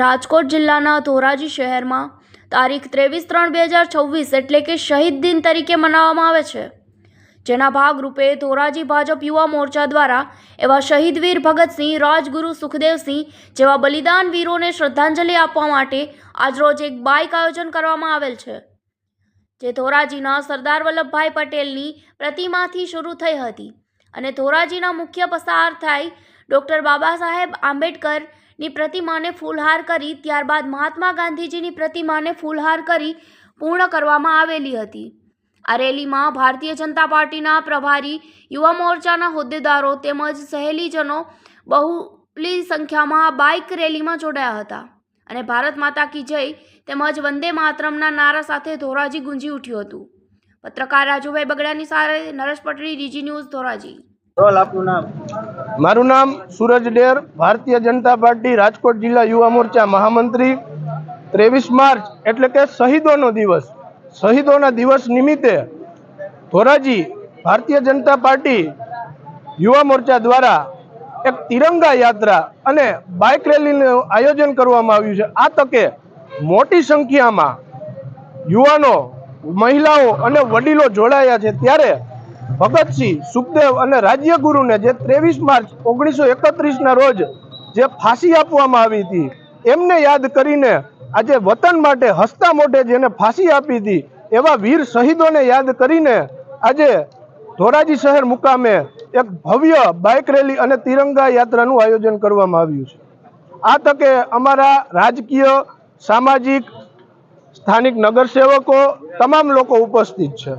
રાજકોટ જિલ્લાના ધોરાજી શહેરમાં તારીખ 23/3/2026 એટલે કે શહીદ દિન તરીકે મનાવવામાં આવે છે, જેના ભાગરૂપે ધોરાજી ભાજપ યુવા મોરચા દ્વારા એવા શહીદવીર ભગતસિંહ, રાજગુરુ સુખદેવસિંહ જેવા બલિદાન વીરોને શ્રદ્ધાંજલિ આપવા માટે આજરોજ એક બાઇક આયોજન કરવામાં આવેલ છે, જે ધોરાજીના સરદાર વલ્લભભાઈ પટેલની પ્રતિમાથી શરૂ થઈ હતી અને ધોરાજીના મુખ્ય પસાર થઈ ડૉક્ટર બાબા સાહેબ આંબેડકરની પ્રતિમાને ફૂલહાર કરી ત્યારબાદ મહાત્મા ગાંધીજીની પ્રતિમાને ફૂલહાર કરી પૂર્ણ કરવામાં આવેલી હતી। આ રેલીમાં ભારતીય જનતા પાર્ટીના પ્રભારી, યુવા મોરચાના હોદ્દેદારો તેમજ સહેલીજનો બહોળી સંખ્યામાં બાઇક રેલીમાં જોડાયા હતા અને ભારત માતા કી જય તેમજ વંદે માતરમના નારા સાથે ધોરાજી ગુંજી ઉઠ્યું હતું। પત્રકાર રાજુભાઈ બગડાની સાથે નરેશ પટણી, DG ન્યૂઝ, ધોરાજી। મારું નામ सूरज डेर, भारतीय जनता पार्टी राजकोट जिला युवा मोर्चा महामंत्री। 23 मार्च એટલે કે શહીદોનો દિવસ, શહીદોના દિવસ નિમિત્તે ધોરાજી ભારતીય જનતા પાર્ટી યુવા મોરચા દ્વારા એક તિરંગા યાત્રા અને બાઇક રેલીનું આયોજન કરવામાં આવ્યું છે। આ તકે મોટી સંખ્યામાં યુવાનો, મહિલાઓ અને વડીલો જોડાયા છે। ત્યારે ભગતસિંહ, સુખદેવ અને રાજ્યગુરુને જે 23 માર્ચ 1931ના રોજ જે ફાંસી આપવામાં આવી હતી, એમને યાદ કરીને આજે વતન માટે હસતા મોઢે જેને ફાંસી આપી હતી એવા વીર શહીદોને યાદ કરીને આજે ધોરાજી શહેર મુકામે એક ભવ્ય બાઇક રેલી અને તિરંગા યાત્રાનું આયોજન કરવામાં આવ્યું છે। આ તકે અમારા રાજકીય, સામાજિક, સ્થાનિક નગરસેવકો તમામ લોકો ઉપસ્થિત છે।